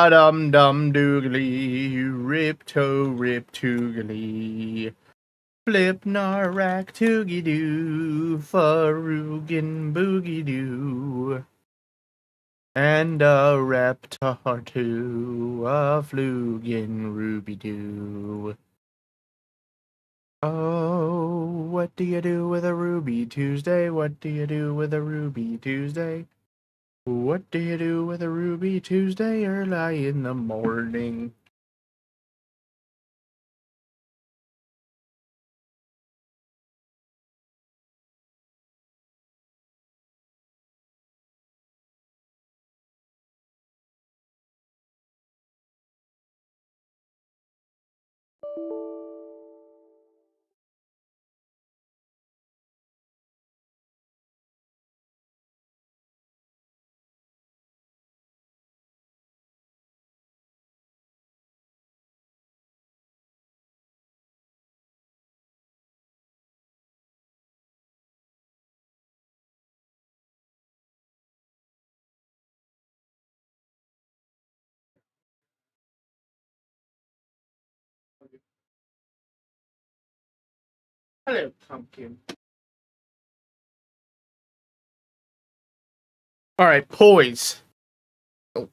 dum dum doogly, rip toogly. Flip narak toogie doo, farugin boogie doo. And a reptar too, a flugin ruby doo. Oh, what do you do with a Ruby Tuesday? What do you do with a Ruby Tuesday? What do you do with a Ruby Tuesday early in the morning? Hello, pumpkin. All right, poise. Oh.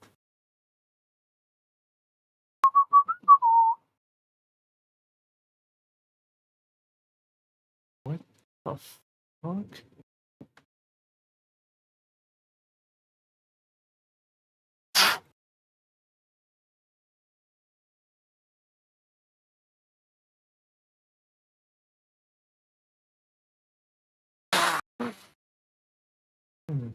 What the fuck? Hmm.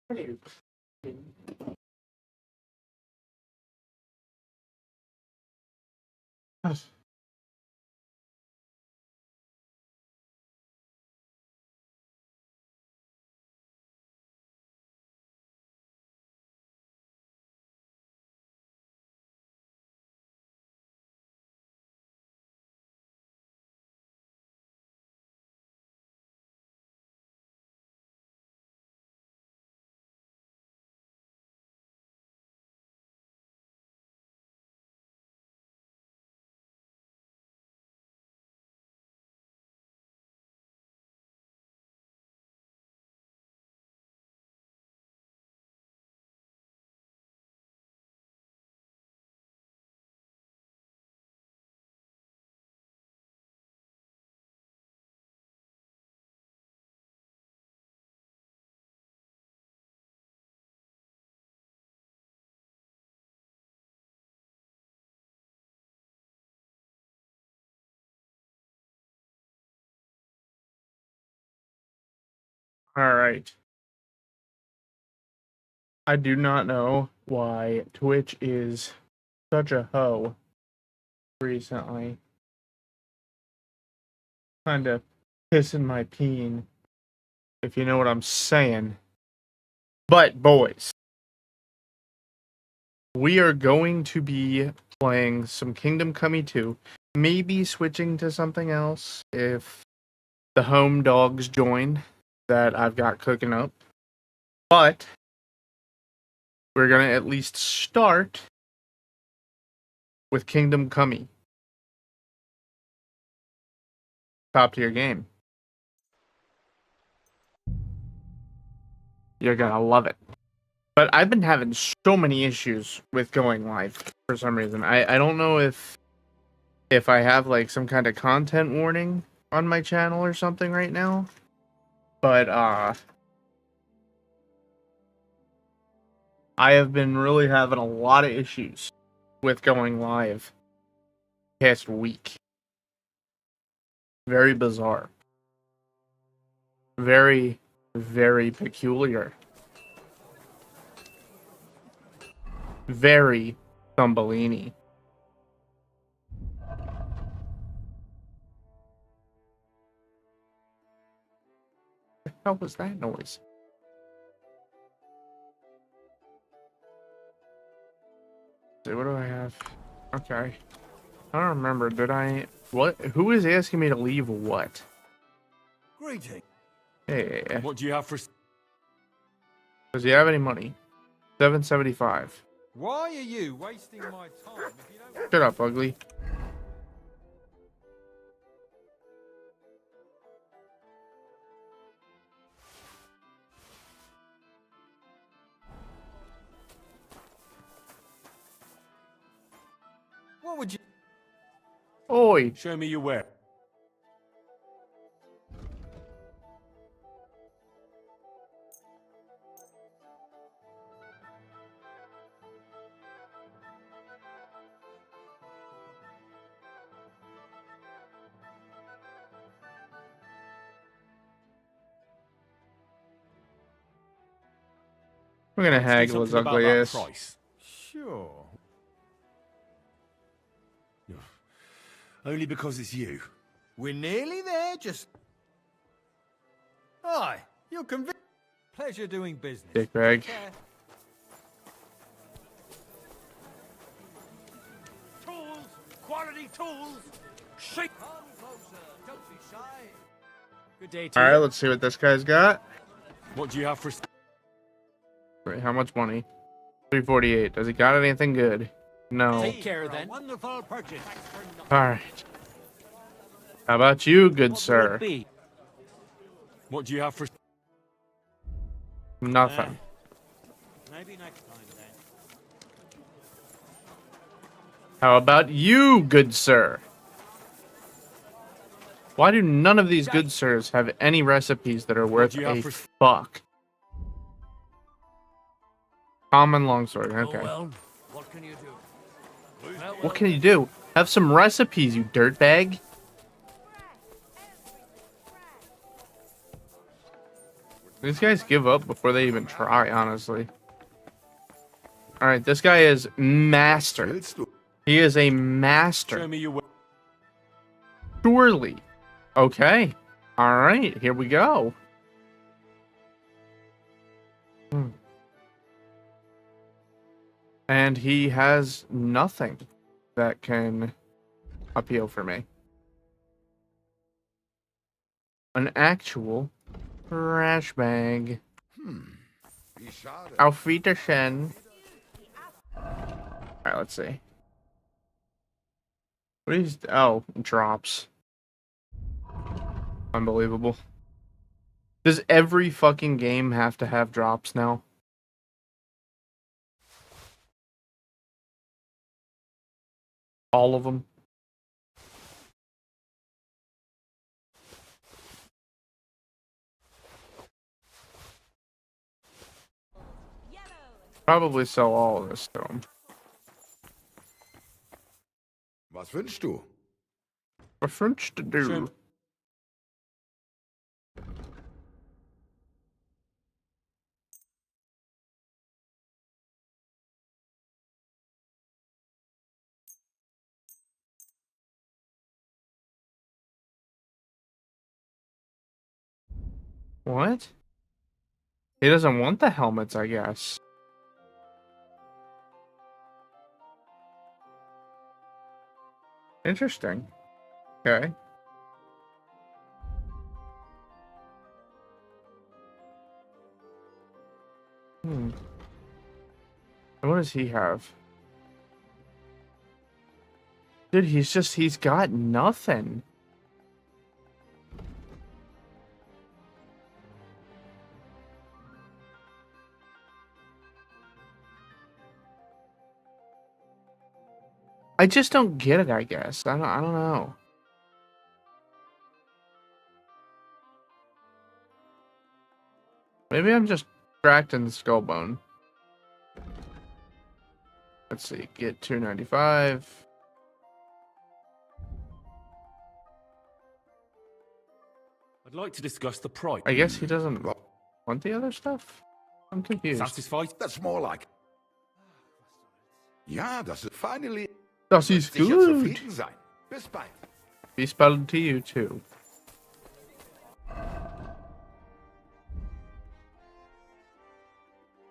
Hello, pumpkin. All right. I do not know why Twitch is such a hoe recently. Kind of pissing my peen, if you know what I'm saying. But, boys, we are going to be playing some Kingdom Come 2. Maybe switching to something else if the home dogs join that I've got cooking up. But we're going to at least start with Kingdom Come. Top tier game. You're going to love it. But I've been having so many issues with going live for some reason. I don't know if I have like some kind of content warning on my channel or something right now. But I have been really having a lot of issues with going live past week. Very bizarre. Very, very peculiar. Very Thumbellini. What the hell was that noise? See, what do I have? Okay. I don't remember. Did I... What? Who is asking me to leave what? Greeting. Hey. What do you have for... Does he have any money? $7.75. Why are you wasting my time if you don't... Shut up, ugly. What would you... Oi! Show me your where. We're gonna Let's do haggle his something about ugly that ass. price. Sure. Only because it's you. We're nearly there, just... Aye, you're convinced. Pleasure doing business. Dickbag. Tools! Quality tools! Shake! Come closer, don't be shy. Good day to Alright, you. let's see what this guy's got. What do you have for... Wait, how much money? 348. Does he got anything good? No. Take care then. Wonderful purchase. Alright. How about you, good sir? What do you have for... Nothing. Maybe next time then. How about you, good sir? Why do none of these good sirs have any recipes that are worth do you have a for- fuck? Common longsword, okay. Oh, well, what can you do? What can you do? Have some recipes, you dirtbag. These guys give up before they even try, honestly. Alright, this guy is master. He is a Show master. me your... Surely. Okay. Alright, here we go. And he has nothing that can appeal for me. An actual trash bag. Auf Wiedersehen. Alright, let's see. What is... Oh, drops. Unbelievable. Does every fucking game have to have drops now? All of them? Probably sell all of this to him. Was wünschst du? What French to do? Sure. What? He doesn't want the helmets, I guess. Interesting. Okay. Hmm. And what does he have? Dude, he's got nothing. I just don't get it, I guess. I don't know. Maybe I'm just cracked in the skull bone. Let's see, get 295. I'd like to discuss the price. I guess he doesn't want the other stuff? I'm confused. Satisfied? That's more like. Ja, das ist finally. Das ist Sicher gut. zufrieden sein. Bis bald. Be spelled to you too.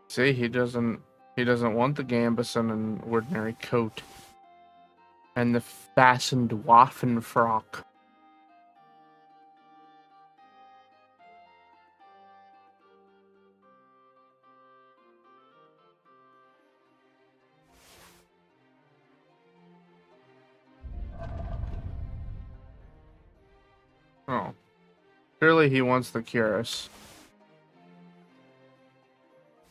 See, he doesn't want the gambus and an ordinary coat. And the fastened Waffenfrock. Oh. Surely he wants the cuirass.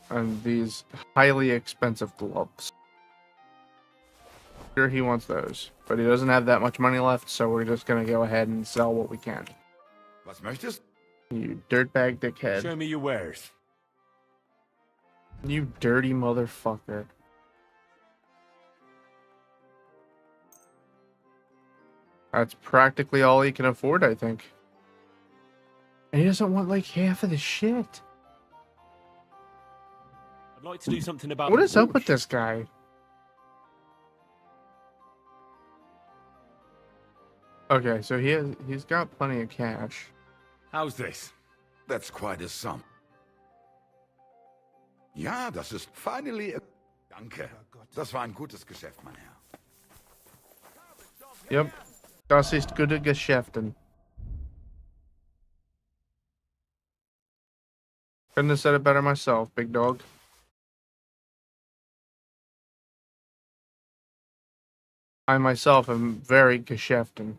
And these highly expensive gloves. Sure, he wants those. But he doesn't have that much money left, so we're just gonna go ahead and sell what we can. Was möchtest? You dirtbag dickhead. Show me your wares. You dirty motherfucker. That's practically all he can afford, I think. And he doesn't want like half of the shit. I'd like to do something about What the is up with Porsche. this guy? Okay, so he's got plenty of cash. How's this? That's quite a sum. Ja, das ist finally. Danke. Das war ein gutes Geschäft, mein Herr. Yep. Das ist gute Geschäften. Couldn't have said it better myself, big dog. I myself am very Geschäften.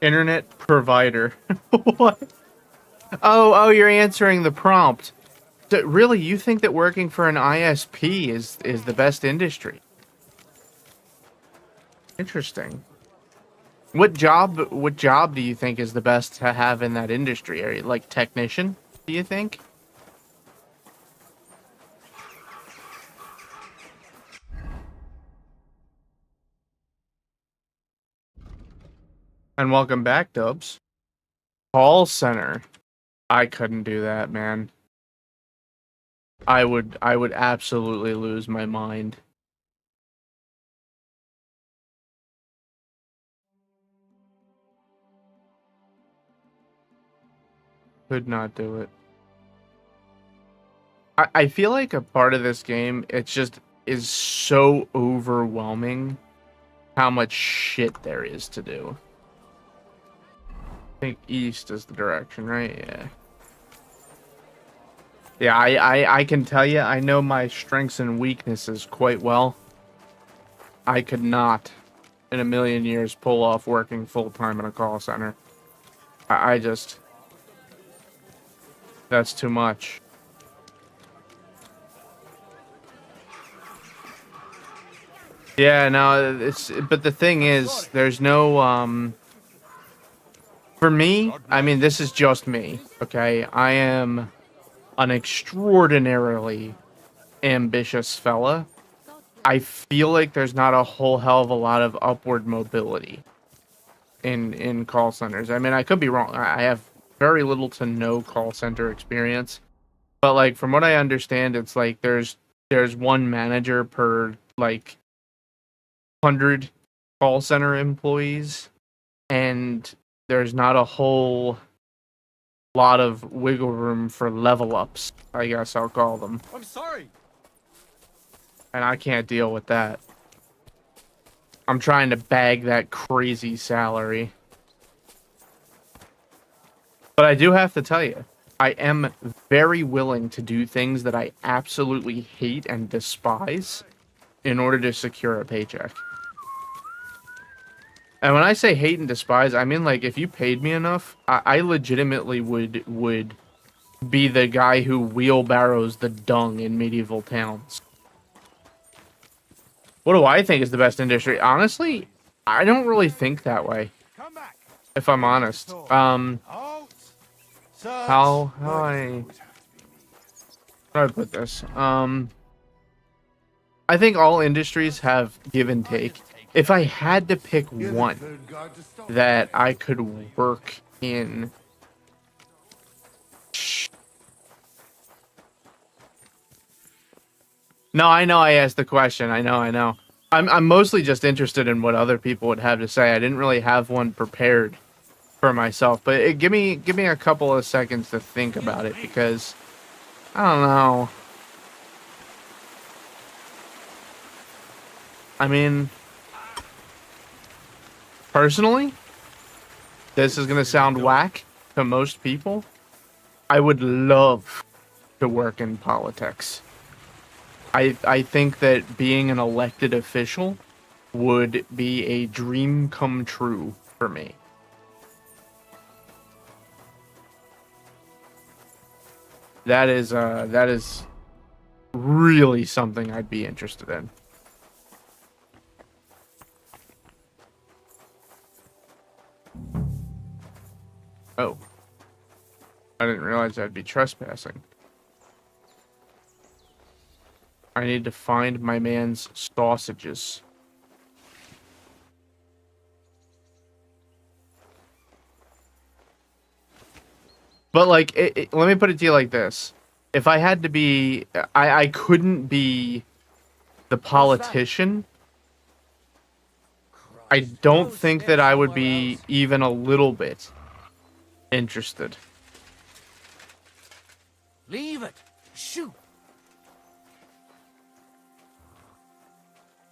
Internet provider. What? Oh, you're answering the prompt. Really, you think that working for an ISP is the best industry? Interesting. What job do you think is the best to have in that industry? Are you like technician, do you think? And welcome back, Dubs. Call center. I couldn't do that, man. I would absolutely lose my mind. Could not do it. I feel like a part of this game, it's just is so overwhelming how much shit there is to do. I think east is the direction, right? Yeah. Yeah, I can tell you, I know my strengths and weaknesses quite well. I could not, in a million years, pull off working full-time in a call center. I just... That's too much. Yeah, no, it's... But the thing is, there's no, For me, I mean, this is just me, okay? I am an extraordinarily ambitious fella. I feel like there's not a whole hell of a lot of upward mobility in call centers. I mean, I could be wrong. I have very little to no call center experience. But like from what I understand, it's like there's one manager per like 100 call center employees. and there's not a whole lot of wiggle room for level ups, I guess I'll call them. I'm sorry. And I can't deal with that. I'm trying to bag that crazy salary. But I do have to tell you, I am very willing to do things that I absolutely hate and despise in order to secure a paycheck. And when I say hate and despise, I mean, like, if you paid me enough, I legitimately would be the guy who wheelbarrows the dung in medieval towns. What do I think is the best industry? Honestly, I don't really think that way, Come back. if I'm honest. Halt. How do I put this? I think all industries have give and take. If I had to pick one that I could work in, no, I know I asked the question. I know. I'm mostly just interested in what other people would have to say. I didn't really have one prepared for myself, but give me a couple of seconds to think about it, because I don't know. I mean, personally, this is gonna sound whack to most people. I would love to work in politics. I think that being an elected official would be a dream come true for me. That is really something I'd be interested in. Oh. I didn't realize I'd be trespassing. I need to find my man's sausages. But, like, let me put it to you like this. If I had to be... I couldn't be the politician. I don't think that I would be even a little bit interested. Leave it. Shoot.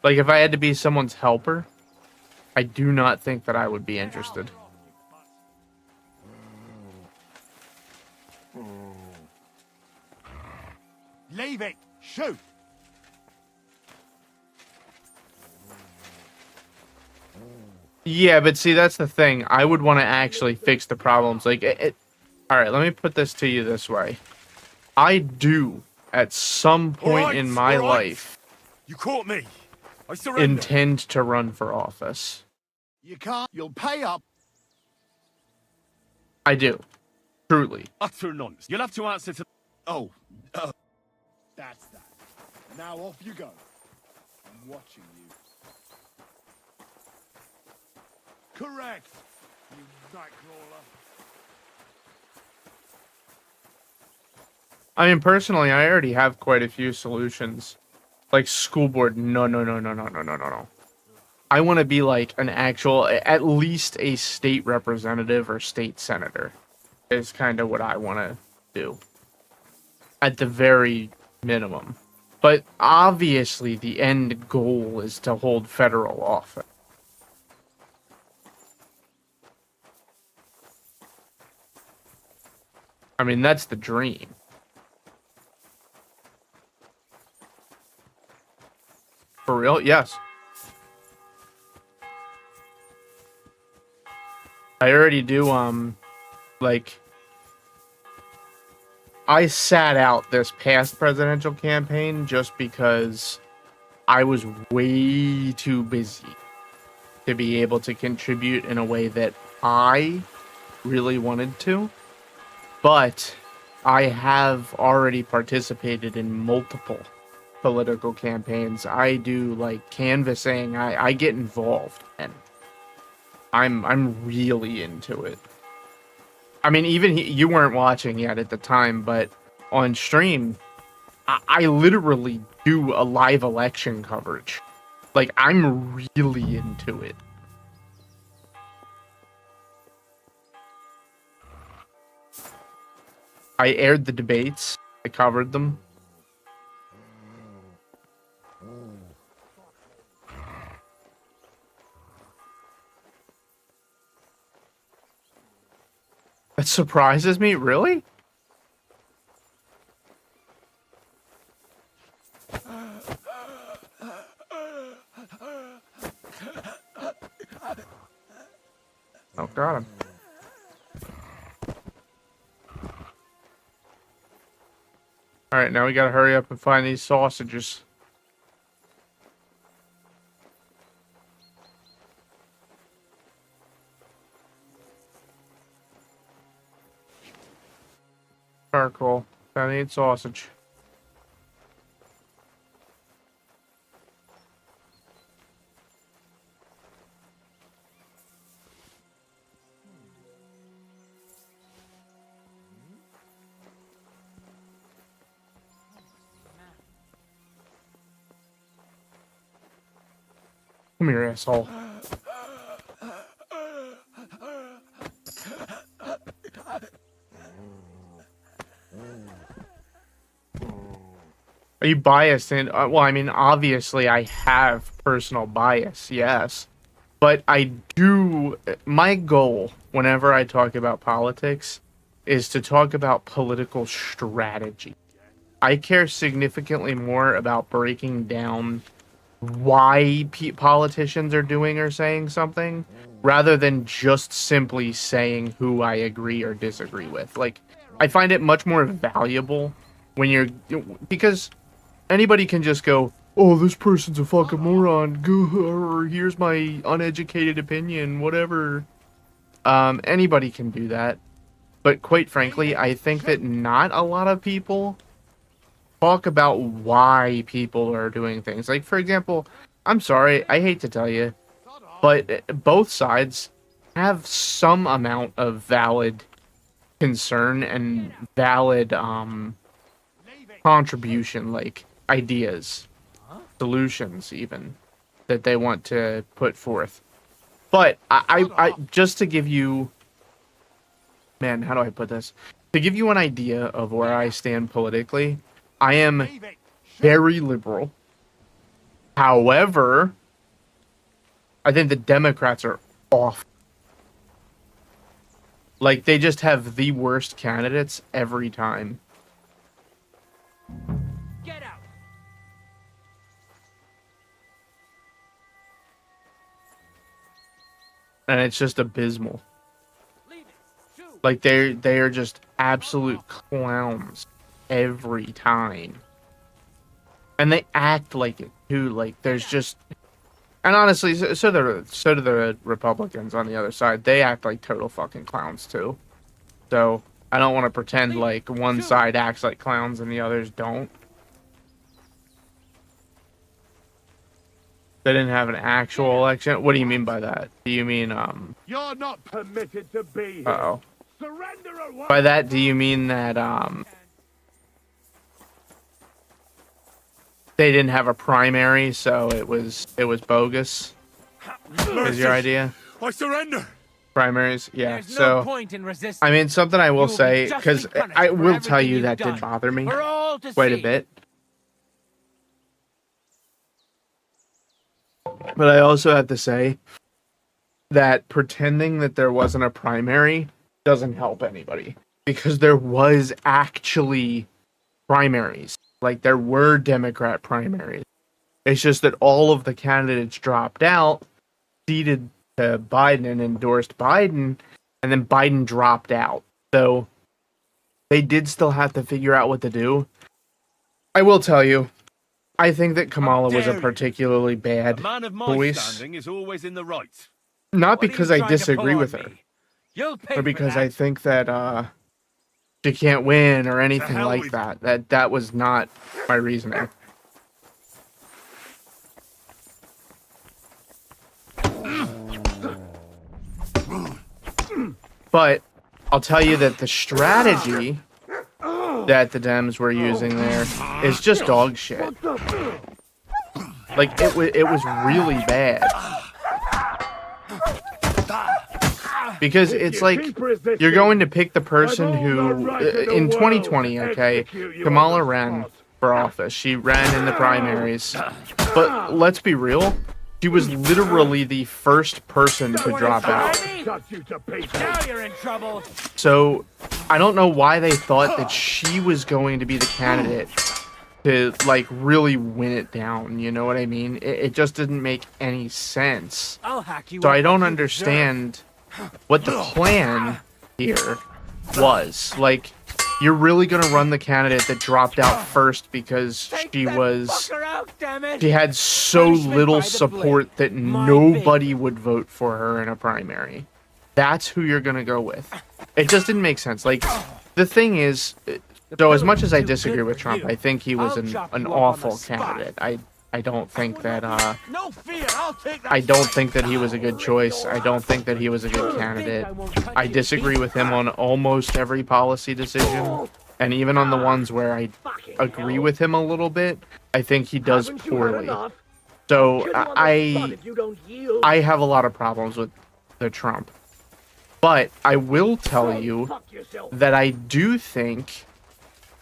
Like, if I had to be someone's helper, I do not think that I would be interested. Leave it. Shoot. Yeah, but see, that's the thing. I would want to actually fix the problems. Like, alright, let me put this to you this way. I do, at some point in my life, You caught me. I surrender. intend to run for office. You can't. You'll pay up. I do. Truly. Utter nonsense. You'll have to answer to... Oh. That's that. Now off you go. I'm watching you. Correct. You nightcrawler. I mean, personally, I already have quite a few solutions. Like, school board, no. I want to be, like, an actual, at least a state representative or state senator, is kind of what I want to do. At the very minimum. But obviously, the end goal is to hold federal office. I mean, that's the dream. For real? Yes. I already do, like, I sat out this past presidential campaign just because I was way too busy to be able to contribute in a way that I really wanted to. But I have already participated in multiple political campaigns. I do, like, canvassing. I get involved, and I'm really into it. I mean, even you weren't watching yet at the time, but on stream, I literally do a live election coverage. Like, I'm really into it. I aired the debates. I covered them. That surprises me, really? Oh, got him. Alright, now we gotta hurry up and find these sausages. Charcoal. I need sausage. Come here, asshole. Are you biased? And well, I mean, obviously, I have personal bias, yes, but I do. My goal, whenever I talk about politics, is to talk about political strategy. I care significantly more about breaking down why politicians are doing or saying something, rather than just simply saying who I agree or disagree with. Like, I find it much more valuable when you're, because anybody can just go, oh, this person's a fucking moron, or here's my uneducated opinion, whatever. Anybody can do that. But quite frankly, I think that not a lot of people talk about why people are doing things. Like, for example, I'm sorry, I hate to tell you, but both sides have some amount of valid concern and valid contribution, like ideas, solutions even, that they want to put forth. But I just to give you, man, how do I put this? To give you an idea of where I stand politically, I am very liberal. However, I think the Democrats are awful. Like, they just have the worst candidates every time. Get out. And it's just abysmal. Leave it. Shoot. Like, they are just absolute clowns every time. And they act like it too. Like, there's just, and honestly, so do the Republicans on the other side. They act like total fucking clowns too. So I don't want to pretend like one side acts like clowns and the others don't. They didn't have an actual election. What do you mean by that? Do you mean You're not permitted to be here. Uh-oh. Surrender at once. By that, do you mean that they didn't have a primary, so it was bogus? Is your idea? I surrender. Primaries? Yeah. There's So no point in resisting. I mean, something I will You will be say, justly because punished I for will tell everything you you've that done. did bother me For all to quite a see. bit. But I also have to say that pretending that there wasn't a primary doesn't help anybody, because there was actually primaries. Like, there were Democrat primaries. It's just that all of the candidates dropped out, ceded to Biden and endorsed Biden, and then Biden dropped out. So they did still have to figure out what to do. I will tell you, I think that Kamala was a dare you. particularly A bad man of my choice. standing is always in the right. Not What are because you I trying to disagree pull with on her, me? You'll pay or for because that. I think that she can't win or anything hell like with that. That was not my reasoning. But I'll tell you that the strategy that the Dems were using there is just dog shit. Like, it was really bad. because it's like you're going to pick the person who, in 2020, okay, Kamala ran for office. She ran in the primaries, but let's be real, she was literally the first person to drop out. Cut you to pieces. Now you're in trouble. So I don't know why they thought that she was going to be the candidate to like really win it down. You know what I mean? It just didn't make any sense. I'll hack you. So up I don't like you understand what the plan here was. Like, you're really gonna run the candidate that dropped out first because deserve. she Take that was fucker out, damn it. she had so Punishment little by the support that My nobody would vote for her in a primary. That's who you're gonna go with. It just didn't make sense. Like, the thing is, so as much as I disagree with Trump, I think he was an awful candidate. I don't think that No fear. I'll take that. I don't think that he was a good choice. I don't think that he was a good candidate. I disagree with him on almost every policy decision, and even on the ones where I agree with him a little bit, I think he does poorly. So I have a lot of problems with the Trump. But I will tell you that I do think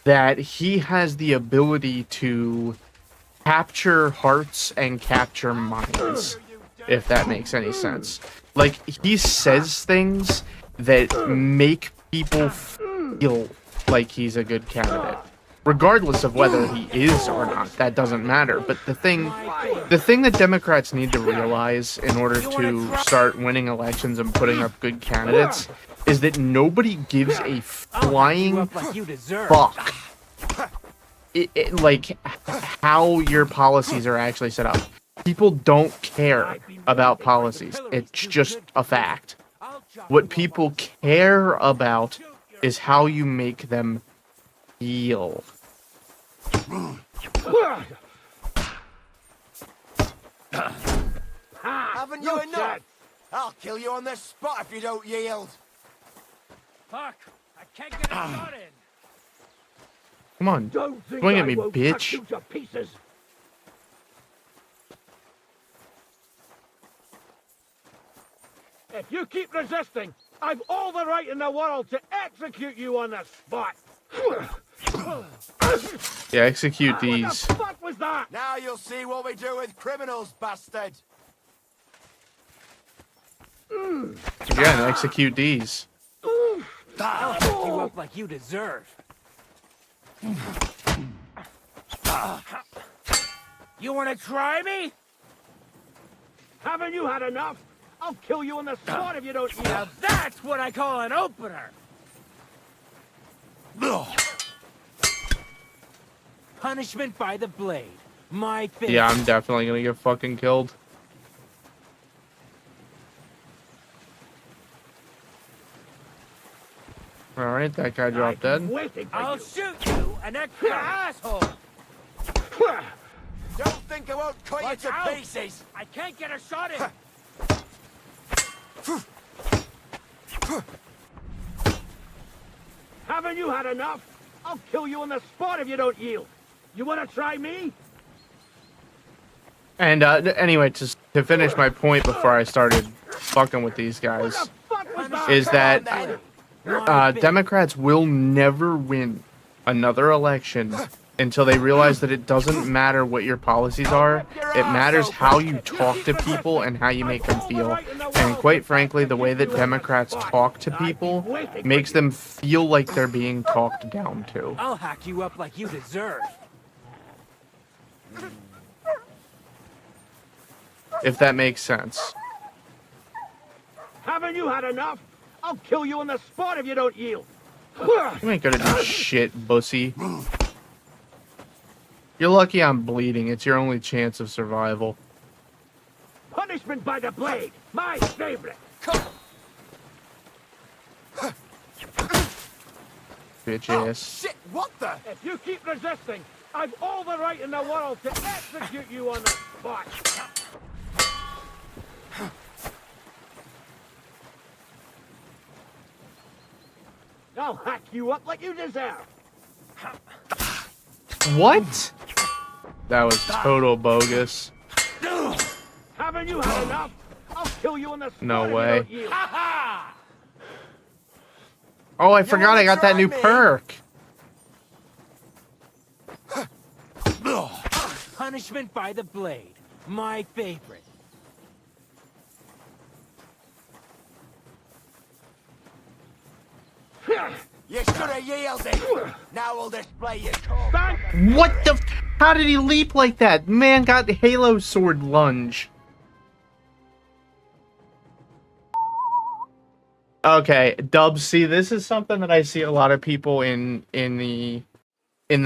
that he has the ability to capture hearts and capture minds, if that makes any sense. Like, he says things that make people feel like he's a good candidate, regardless of whether he is or not. That doesn't matter. But the thing that Democrats need to realize in order to start winning elections and putting up good candidates is that nobody gives a flying Like you deserve. fuck like how your policies are actually set up. People don't care about policies. It's just a fact. What people care about is how you make them feel. Haven't you enough? I'll kill you on the spot if you don't yield. Fuck. I can't get a shot in. Come on, Don't think swing at I me, won't bitch. cut you to pieces. If you keep resisting, I've all the right in the world to execute you on the spot. Yeah, execute What these. the fuck was that? Now you'll see what we do with criminals, bastard. Again, execute these. I'll hook you up like you deserve. You want to try me? Haven't you had enough? I'll kill you on the spot if you don't eat. Now that's what I call an opener. Punishment by the blade. My finish. Yeah, I'm definitely gonna get fucking killed. Alright, that guy dropped dead. I'll shoot you, an extra asshole. Don't think I won't cut Watch you to out. pieces. I can't get a shot in. Haven't you had enough? I'll kill you on the spot if you don't yield. You want to try me? And anyway, just to finish my point before I started fucking with these guys, Fuck was that? is that Democrats will never win another election until they realize that it doesn't matter what your policies are. It matters how you talk to people and how you make them feel. And quite frankly, the way that Democrats talk to people makes them feel like they're being talked down to. I'll hack you up like you deserve. If that makes sense. Haven't you had enough? I'll kill you on the spot if you don't yield. You ain't gonna do shit, bussy. You're lucky I'm bleeding. It's your only chance of survival. Punishment by the blade. My favorite. Bitch Oh, ass. shit, what the? If you keep resisting, I've all the right in the world to execute you on the spot. I'll hack you up like you deserve. What? That was total bogus. Haven't you had enough? I'll kill you on the spot. No if you way. don't yield. Ha ha! Oh, I forgot I got that new perk. Punishment by the blade. My favorite. You should have yielded. Now we'll display your core. What the? How did he leap like that? Man got the Halo sword lunge. Okay, Dubs. See, this is something that I see a lot of people in the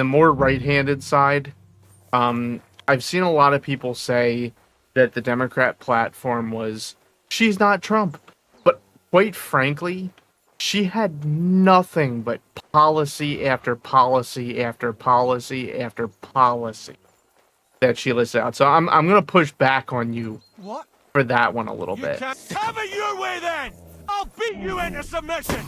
more right-handed side. I've seen a lot of people say that the Democrat platform was, she's not Trump. But quite frankly, she had nothing but policy after policy after policy after policy that she listed out. So I'm gonna push back on you What? for that one a little bit. Have it your way then! I'll beat you into submission!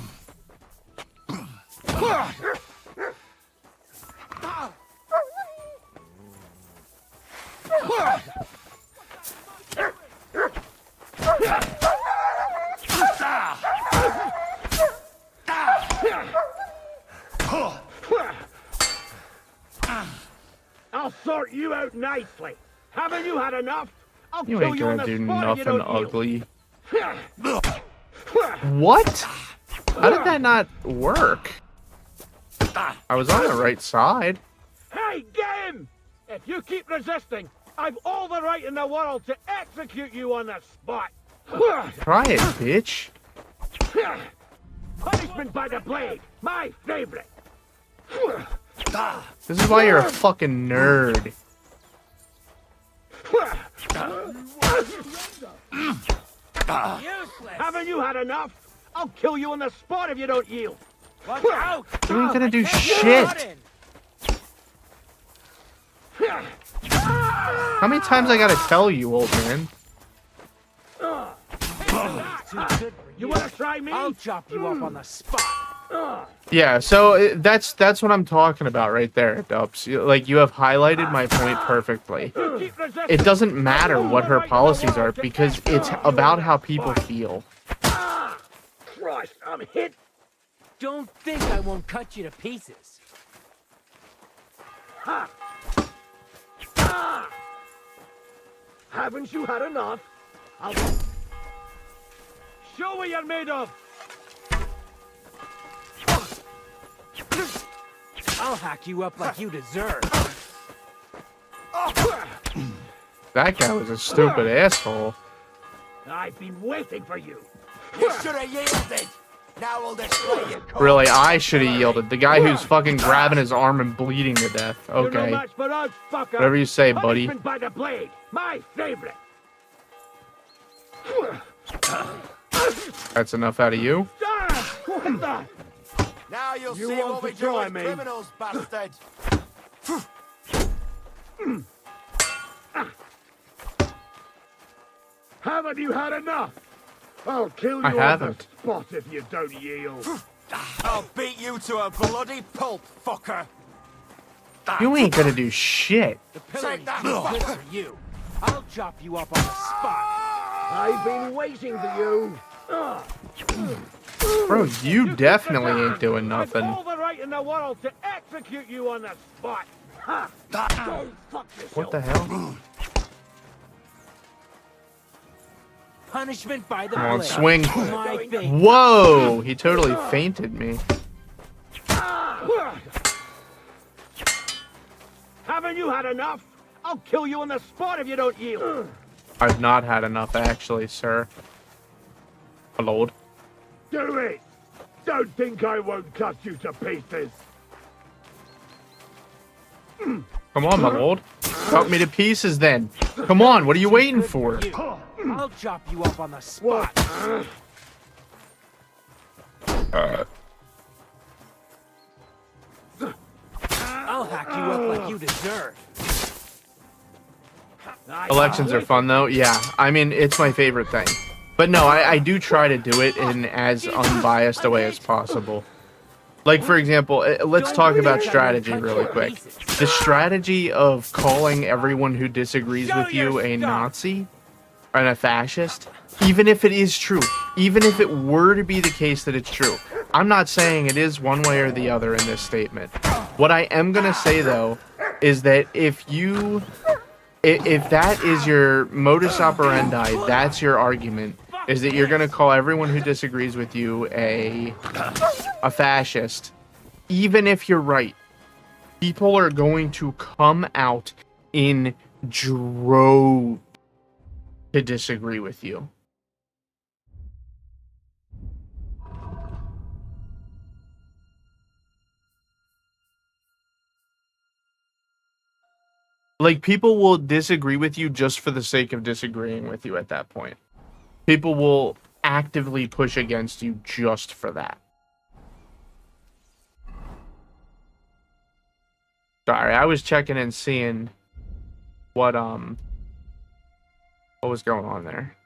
I'll sort you out nicely. Haven't you had enough? I'll You kill ain't you on gonna the do spot if you nothing don't yield. ugly. What? How did that not work? I was on the right side. Hey, get him! If you keep resisting, I've all the right in the world to execute you on the spot. Try it, bitch. Punishment by the blade, my favorite. This is why you're a fucking nerd. Useless. Haven't you had enough? I'll kill you on the spot if you don't yield. Watch out! You ain't gonna do shit. How many times I gotta tell you, old man? You wanna try me? I'll chop you up on the spot. Yeah, so that's what I'm talking about right there, Dubs. Like, you have highlighted my point perfectly. It doesn't matter what her policies are because it's about how people feel. Christ, I'm hit. Don't think I won't cut you to pieces. Ha! Ah! Haven't you had enough? I'll show what you're made of. I'll hack you up like you deserve. That guy was a stupid asshole. I've been waiting for you. You should have yielded. Now we'll display your core. Really, I should have yielded. The guy who's fucking grabbing his arm and bleeding to death. You're no Okay. match for us, fucker. Whatever you say, buddy. Punishment by the blade, my favorite. That's enough out of you? Ah, what the? Now you'll You see want what we to do try as me? criminals, bastard. Haven't you had enough? I'll kill you I on haven't. the spot if you don't yield. I'll beat you to a bloody pulp, fucker. You ain't gonna do shit. The Take that, good fucker. for you. I'll chop you up on the spot. I've been waiting for you. Bro, you definitely ain't doing I've nothing. all the right in the world to execute you on the spot. Ha! Go fuck yourself. What the hell? Punishment by the Come on, blade. swing. My favorite. Whoa! He totally fainted me. Haven't you had enough? I'll kill you on the spot if you don't yield. I've not had enough, actually, sir. My lord. Do it! Don't think I won't cut you to pieces. Come on, my lord. Cut me to pieces, then. Come on, what are you waiting for? I'll chop you up on the spot. I'll hack you up like you deserve. Elections are fun, though. Yeah, I mean, it's my favorite thing. But no, I do try to do it in as unbiased a way as possible. Like, for example, let's talk about strategy really quick. The strategy of calling everyone who disagrees with you a Nazi and a fascist, even if it is true, even if it were to be the case that it's true, I'm not saying it is one way or the other in this statement. What I am going to say, though, is that if that is your modus operandi, that's your argument, is that you're going to call everyone who disagrees with you a fascist, even if you're right, people are going to come out in droves to disagree with you. Like, people will disagree with you just for the sake of disagreeing with you at that point. People will actively push against you just for that. Sorry, I was checking and seeing what was going on there.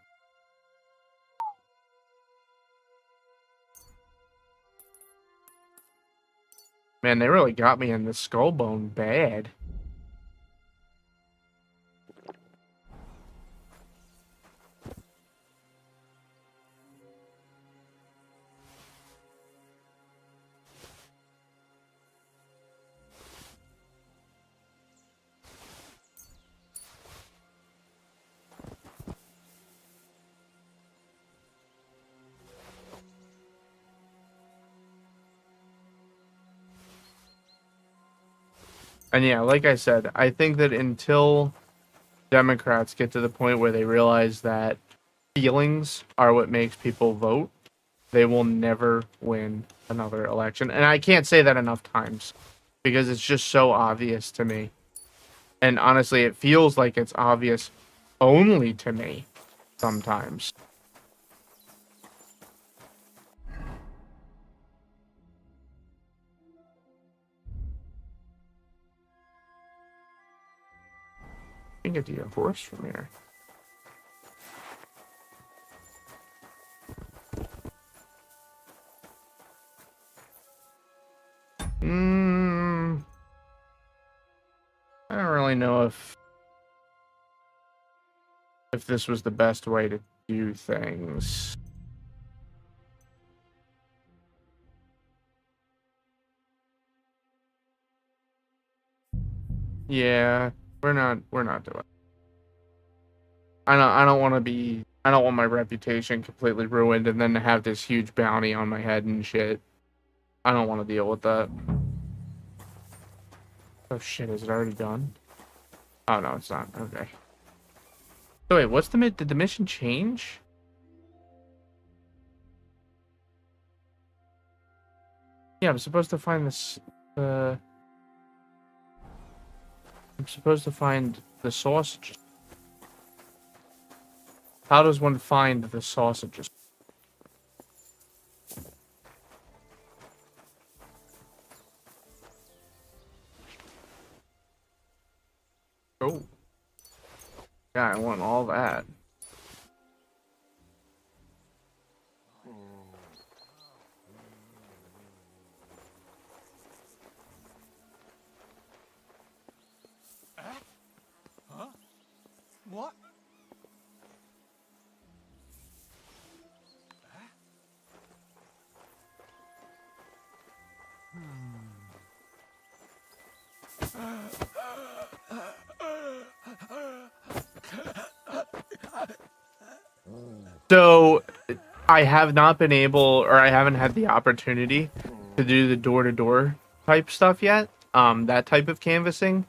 Man, they really got me in the skull bone bad. And yeah, like I said, I think that until Democrats get to the point where they realize that feelings are what makes people vote, they will never win another election. And I can't say that enough times because it's just so obvious to me. And honestly, it feels like it's obvious only to me sometimes. I can get to your horse from here. I don't really know if this was the best way to do things. Yeah, we're not doing it. I don't want my reputation completely ruined and then to have this huge bounty on my head and shit. I don't want to deal with that. Oh shit, is it already done? Oh no, it's not. Okay. So wait, what's did the mission change? Yeah, I'm supposed to find this I'm supposed to find the sausages. How does one find the sausages? Oh. Yeah, I want all that. What? So, I have not been able, or I haven't had the opportunity to do the door-to-door type stuff yet. That type of canvassing.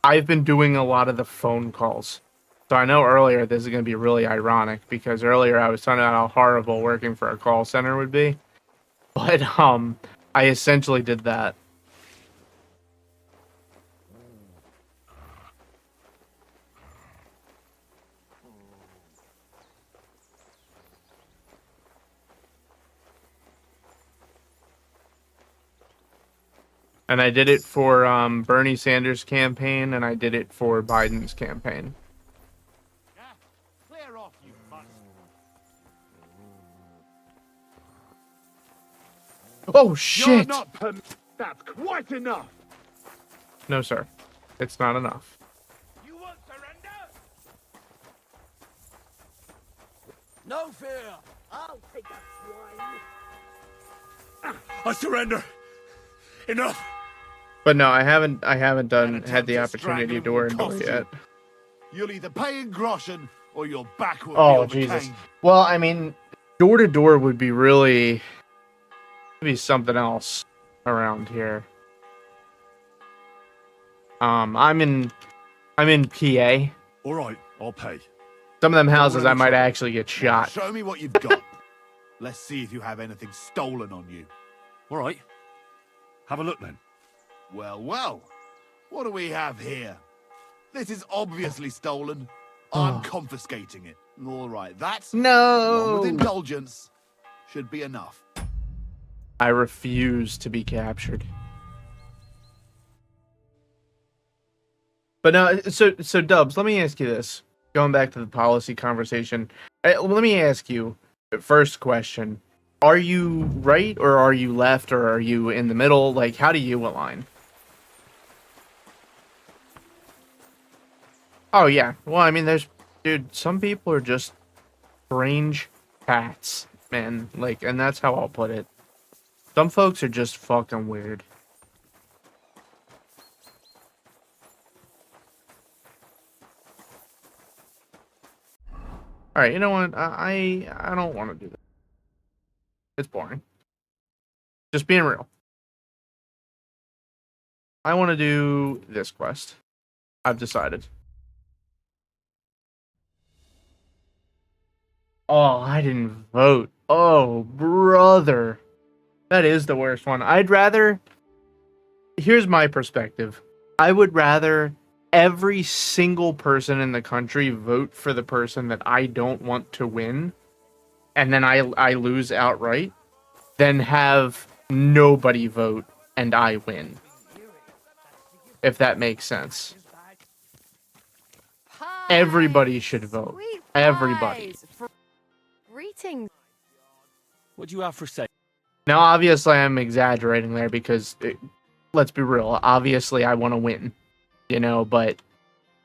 I've been doing a lot of the phone calls. So I know earlier this is going to be really ironic because earlier I was talking about how horrible working for a call center would be. But, I essentially did that. And I did it for Bernie Sanders' campaign, and I did it for Biden's campaign. Yeah? Clear off, you mutt. Oh, You're shit! not That's quite enough. No, sir. It's not enough. You won't surrender? No fear. I'll take that swine. I surrender. Enough. But no, I haven't done An had the attempt to opportunity strangle door will and door cost you. yet. You'll either pay in groschen or your back will Oh be on the Jesus. cane. Well, I mean, door to door would be really be something else around here. I'm in PA. All right, I'll pay. Some of them houses I any might trouble. actually get Now, shot. show me what you've got. Let's see if you have anything stolen on you. All right. Have a look then. Well, well. What do we have here? This is obviously stolen. I'm confiscating it. All right, that's along No. with indulgence should be enough. I refuse to be captured. But no, so Dubs, let me ask you this. Going back to the policy conversation, let me ask you, first question. Are you right or are you left or are you in the middle? Like, how do you align? Oh, yeah. Well, I mean, dude, some people are just strange cats, man. Like, and that's how I'll put it. Some folks are just fucking weird. All right, you know what? I don't want to do that. It's boring. Just being real. I want to do this quest. I've decided. Oh, I didn't vote. Oh, brother. That is the worst one. Here's my perspective. I would rather every single person in the country vote for the person that I don't want to win, and then I lose outright, than have nobody vote and I win. If that makes sense. Everybody should vote. Sweet Everybody. pies. Greetings. What do you have for say? Now, obviously, I'm exaggerating there because, let's be real, obviously I want to win, you know, but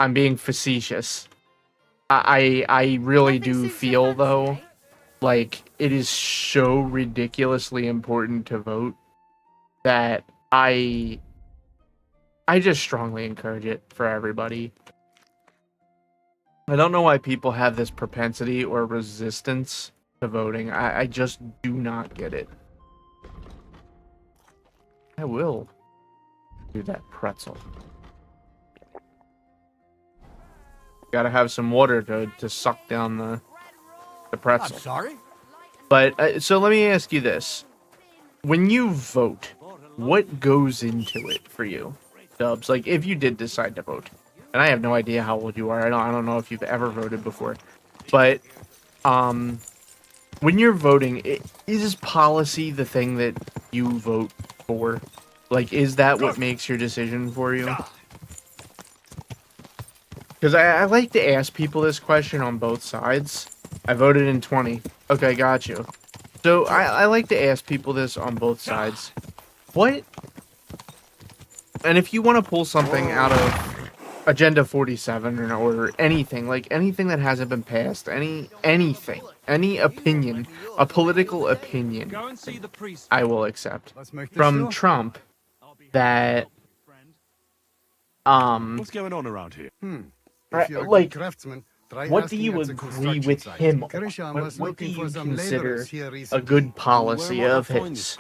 I'm being facetious. I really Nothing do suits your feel, fancy, though, eh? like it is so ridiculously important to vote that I just strongly encourage it for everybody. I don't know why people have this propensity or resistance to voting. I just do not get it. I will do that pretzel. Gotta have some water to suck down the I'm pretzel. sorry. But so let me ask you this: when you vote, what goes into it for you, Dubs? Like, if you did decide to vote, and I have no idea how old you are. I don't know if you've ever voted before, but when you're voting, is policy the thing that you vote for? Like, is that what makes your decision for you? Because I like to ask people this question on both sides. I voted in 20. Okay, got you. So I like to ask people this on both sides. What? And if you want to pull something out of Agenda 47 or anything, like anything that hasn't been passed, anything, any opinion, a political opinion, Go and see the priest. I will accept. From Trump, that What's going on around here? like, what do you agree with him on? What do you consider a good policy of his?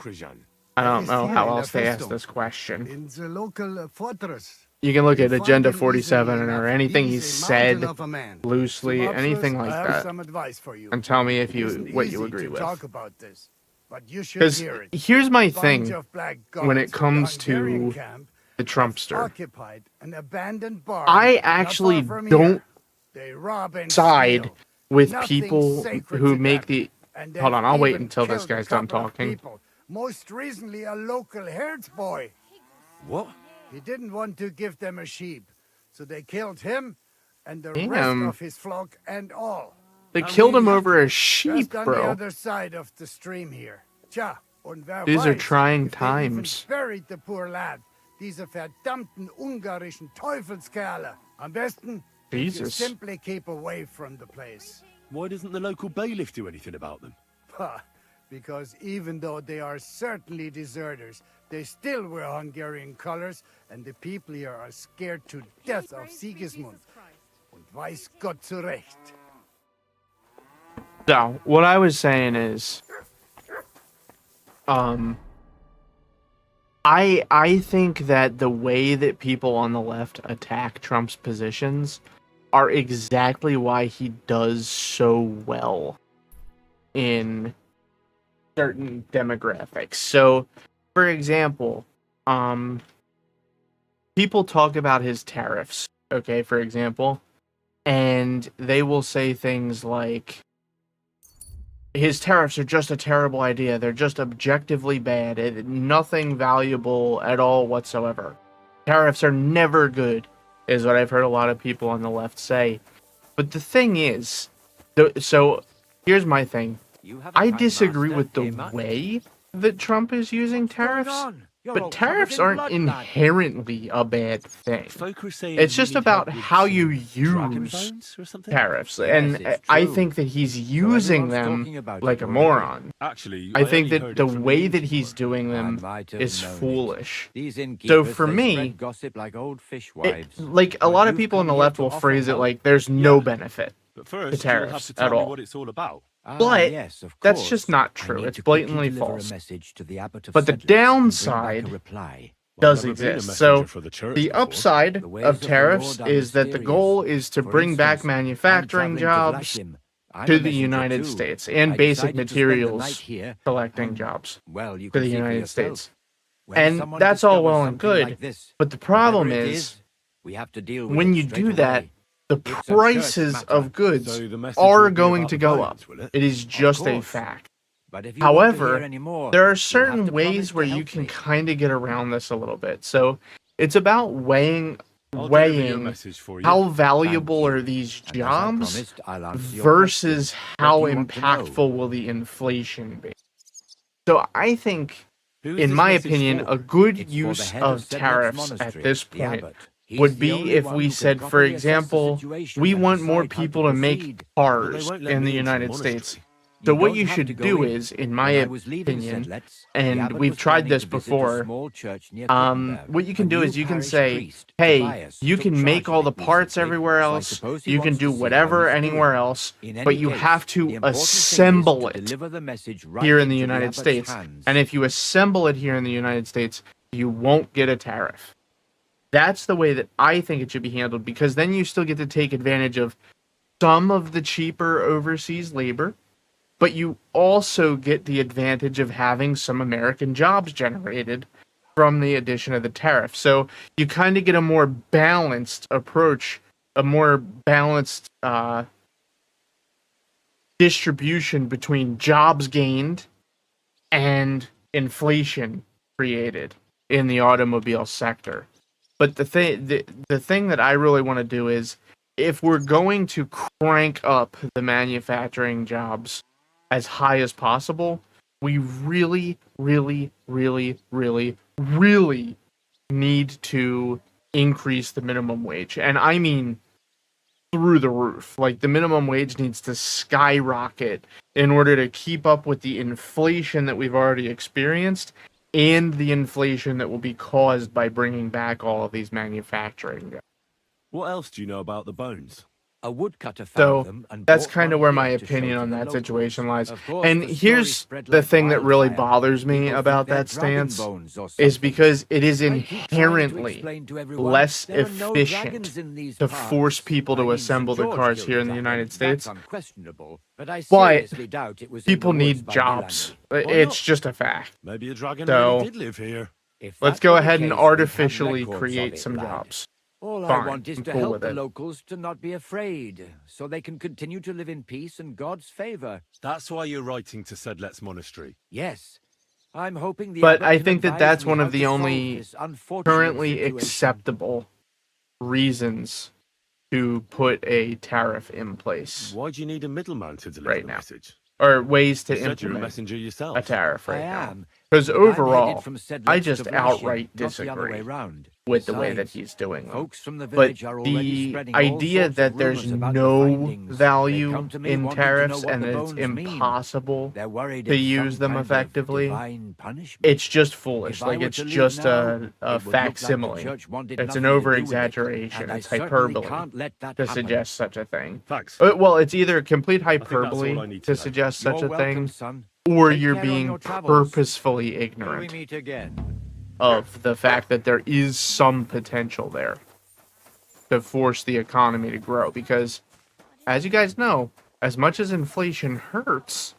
I don't know how else to ask this question. In the local fortress. You can look at You'll Agenda find him 47 easily or enough. anything He he's is a said mountain of a man. loosely, Some anything officers, like I have that, some advice for you. and tell me if It you isn't what you easy agree to with. talk about this, but you should Because hear it. here's my Bunch thing of black when it guards comes of the Hungarian to camp the Trumpster. occupied an abandoned barn I not far actually from don't here. They rob and side steal. with Nothing people sacred who to make them. the. And Hold on, they've I'll wait even until this killed a guy's done couple of talking. people. Most recently, a local herds boy. What? He didn't want to give them a sheep, so they killed him and the rest Damn. of his flock and all. They killed him over a sheep, Just on the bro. other side of the stream here. Tja, und wer These are weiß, trying if they even times. buried the poor lad. Diese verdammten ungarischen Teufelskerle. Am besten, you Jesus. simply keep away from the place. Why doesn't the local bailiff do anything about them? Ha, because even though they are certainly deserters, they still wear Hungarian colors, and the people here are scared to death of Sigismund. Und weiß Gott zu Recht. So, what I was saying is, I think that the way that people on the left attack Trump's positions are exactly why he does so well in certain demographics. So, for example, people talk about his tariffs, okay, for example, and they will say things like, his tariffs are just a terrible idea. They're just objectively bad. Nothing valuable at all whatsoever. Tariffs are never good, is what I've heard a lot of people on the left say. But the thing is, so here's my thing. I disagree with the way that Trump is using tariffs, but tariffs aren't inherently a bad thing. It's just about how you use tariffs, and I think that he's using them like a moron. Actually, I think that the way that he's doing them is foolish. So for me, like a lot of people on the left will phrase it like there's no benefit But to first, you'll have tariffs to at tell me all. what it's all about. But yes, of that's course. just not I true. need It's to quickly blatantly deliver a false. message to the Abbot of But the Cedric and bring back a downside reply. does I've never been a exist. messenger So for the church the before. upside The ways of of the tariffs Lord are is that the mysterious. goal is to For bring back instance, I'm manufacturing traveling jobs to Vlachim. I'm to a the messenger United too. States and I basic decided to spend the night materials here, collecting and, jobs well, you to can the see for United yourself. States. When And someone that's all discovers well and something good, like this, but the problem whatever it is, we have to deal with when it you straight do that, away. the It's a church prices matter. of goods So the message are will be going about to the go bones, up. will it? It is just a course. fact. But if you want to However, hear any more, there are you'll have certain to ways promise where to you help can me. kind of get around this a little bit. So it's about I'll deliver your weighing message for you. how valuable Thank are you. these And as I jobs promised, I'll answer your versus question. how What do you want to know? impactful will the inflation be. So I think, Who is in this my message opinion, for? a good It's for the use head of Cedric's tariffs at monastery, this the point abbot. He's would the be only if one we who can said, for properly assess the example, situation we and want more decide how people to make proceed. Well, they cars won't let in the me into the United States. monastery. So You what don't you have should to go do in. is, in my When I was leaving opinion, Sedlec, and the abbot we've was tried planning this to visit a before, small church near what you Kippenberg. can A do new is you can parish say, priest, hey, Tobias, you took can charge make of all it the parts recently, everywhere so I else, suppose he you can wants do to see how whatever he's anywhere doing. else, In any but you case, have the to important thing is assemble to it deliver the message right here in the into United abbot's States. hands. And if you assemble it here in the United States, you won't get a tariff. That's the way that I think it should be handled, because then you still get to take advantage of some of the cheaper overseas labor, but you also get the advantage of having some American jobs generated from the addition of the tariff. So you kind of get a more balanced approach, a more balanced distribution between jobs gained and inflation created in the automobile sector. But the thing that I really want to do is, if we're going to crank up the manufacturing jobs as high as possible, we really, really, really, really, really need to increase the minimum wage. And I mean through the roof. Like, the minimum wage needs to skyrocket in order to keep up with the inflation that we've already experienced and the inflation that will be caused by bringing back all of these manufacturing jobs. What else do you know about the bones? A woodcutter found So them and that's brought kind of one where here my to show opinion to on the that locals. situation lies. Of course, And the story here's spread the like thing that really wildfire. bothers me People about think they're that dragon stance bones or is something. because it is I keep trying to inherently explain to everyone less there are no efficient dragons in these to parts. force people to I mean, assemble St. the George cars killed here in the dragon. United That's States. unquestionable. But I But seriously doubt it was in the people woods need by jobs. Why It's not? just a fact. Maybe a dragon So, really did live here. If Let's that go were the ahead and case, we'd have artificially records of create it, some lad. jobs. All I Fine, want is I'm to cool help with the it. locals to not be afraid, so they can continue to live in peace and God's favor. That's why you're writing to Sedlet's monastery. Yes, I'm hoping the But abbot I can think that advise that's me one how of the to solve only this unfortunate currently situation. acceptable reasons to put a tariff in place Why do you need a middleman to deliver Right the now. message? or ways to You said you're a implement messenger yourself. a tariff I right now. am. Because but I'm headed overall, from Sedlec I to just Vlachim, outright not the other way disagree. round. with the way that Besides, he's doing them. folks from the But village are already the spreading all idea sorts that of there's rumors about no your findings. They value come to me in wanting to know tariffs what and the it's bones mean. impossible They're worried to it's use some them kind of effectively, divine punishment. it's just foolish. If I Like, were it's to leave just now, a it would look like the facsimile. church wanted It's an nothing to do over with it, exaggeration. and I It's certainly hyperbole can't let that to happen. suggest such a thing. Thanks. Well, it's either complete that's all I hyperbole need to to know. suggest You're such a welcome, thing, son. or Take you're care on being your travels. purposefully Till we ignorant meet again. of the fact that there is some potential there to force the economy to grow. Because, as you guys know, as much as inflation hurts,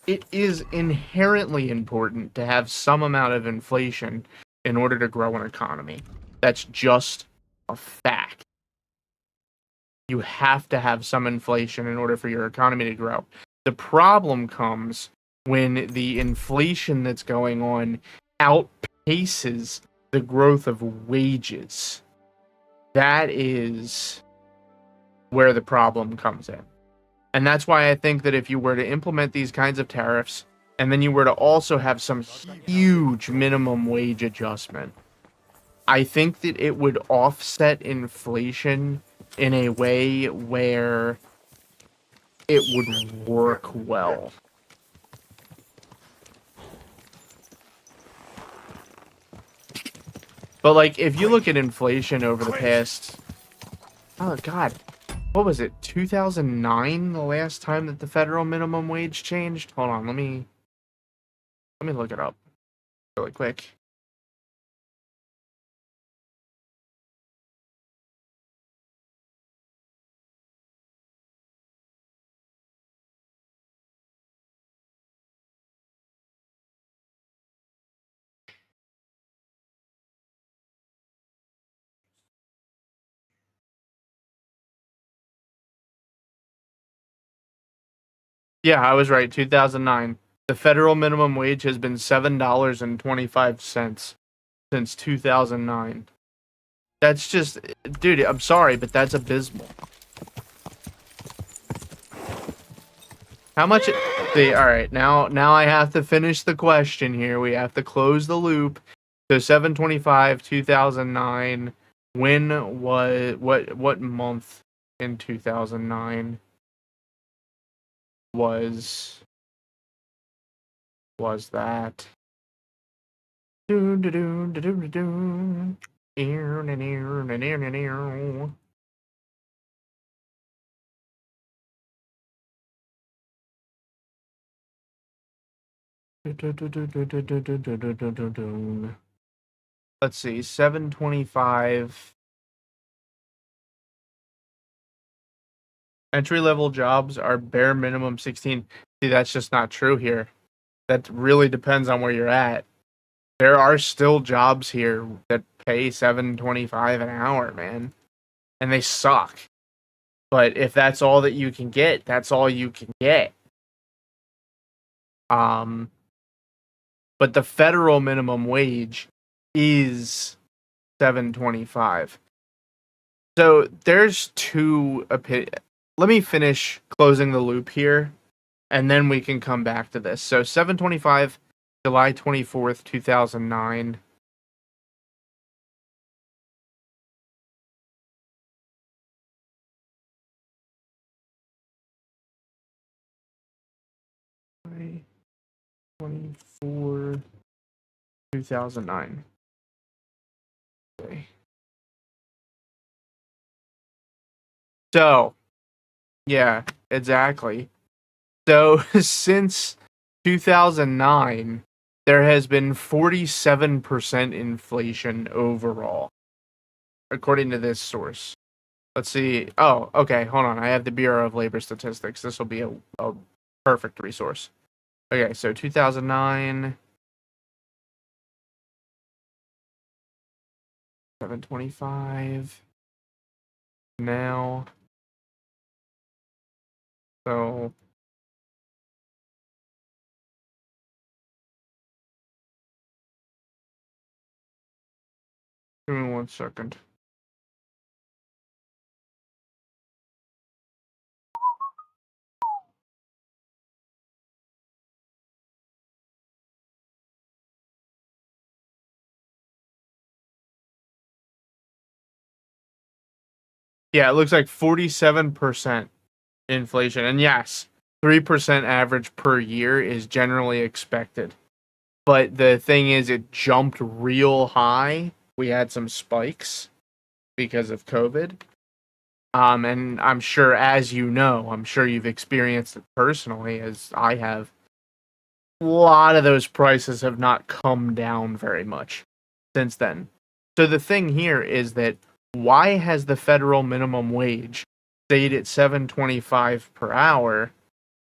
it is inherently important to have some amount of inflation in order to grow an economy. That's just a fact. You have to have some inflation in order for your economy to grow. The problem comes when the inflation that's going on outpaces the growth of wages. That is where the problem comes in. And that's why I think that if you were to implement these kinds of tariffs, and then you were to also have some huge minimum wage adjustment, I think that it would offset inflation in a way where it would work well. But, like, if you look at inflation over the past... Oh, God. What was it? 2009, the last time that the federal minimum wage changed? Hold on, let me look it up really quick. Yeah, I was right. 2009. The federal minimum wage has been $7.25 since 2009. That's just, dude, I'm sorry, but that's abysmal. How much see, all right, now I have to finish the question here. We have to close the loop. So 725 2009, when was what month in 2009 was that? Doon, da, doon, da, doon, da, doon. Ear, na, near, na, near, na, near. Let's see, 725. Entry level jobs are bare minimum 16. See, that's just not true here. That really depends on where you're at. There are still jobs here that pay 7.25 an hour, man. And they suck. But if that's all that you can get, that's all you can get. But the federal minimum wage is 7.25. So there's two opinions. Let me finish closing the loop here, and then we can come back to this. So 7.25, July 24th, 2009. July 24, 2009. Okay. So, yeah, exactly. So, since 2009, there has been 47% inflation overall, according to this source. Let's see. Oh, okay, hold on. I have the Bureau of Labor Statistics. This will be a perfect resource. Okay, so 2009, 725. Now, so give me 1 second. Yeah, it looks like 47% inflation. And yes, 3% average per year is generally expected. But the thing is, it jumped real high. We had some spikes because of COVID. And I'm sure, as you know, I'm sure you've experienced it personally, as I have. A lot of those prices have not come down very much since then. So the thing here is that why has the federal minimum wage stayed at $7.25 per hour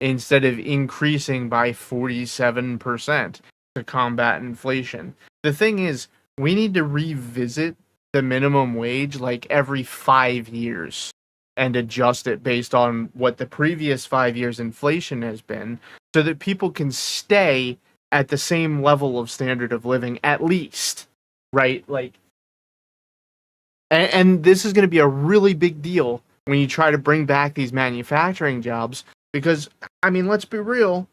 instead of increasing by 47% to combat inflation? The thing is, we need to revisit the minimum wage like every 5 years and adjust it based on what the previous 5 years inflation has been, so that people can stay at the same level of standard of living at least, right? Like, and this is going to be a really big deal when you try to bring back these manufacturing jobs, because, I mean, let's be real,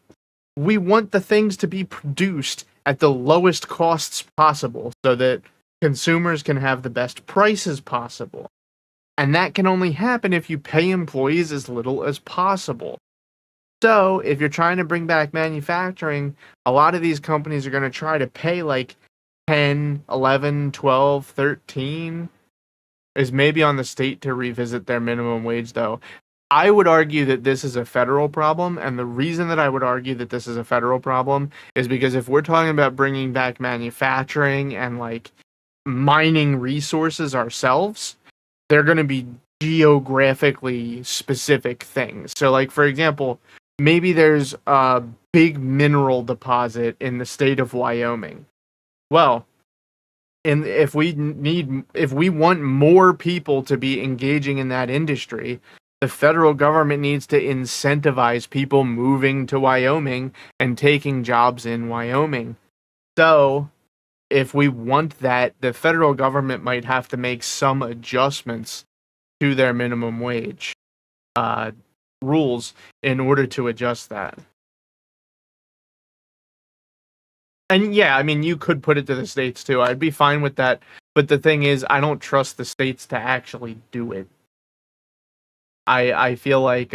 we want the things to be produced at the lowest costs possible so that consumers can have the best prices possible. And that can only happen if you pay employees as little as possible. So, if you're trying to bring back manufacturing, a lot of these companies are going to try to pay like 10, 11, 12, 13. Is maybe on the state to revisit their minimum wage, though. I would argue that this is a federal problem, and the reason that I would argue that this is a federal problem is because if we're talking about bringing back manufacturing and like mining resources ourselves, they're going to be geographically specific things. So, like, for example, maybe there's a big mineral deposit in the state of Wyoming. Well, and if we want more people to be engaging in that industry, the federal government needs to incentivize people moving to Wyoming and taking jobs in Wyoming. So, if we want that, the federal government might have to make some adjustments to their minimum wage rules in order to adjust that. And yeah, I mean, you could put it to the states too. I'd be fine with that. But the thing is, I don't trust the states to actually do it. I feel like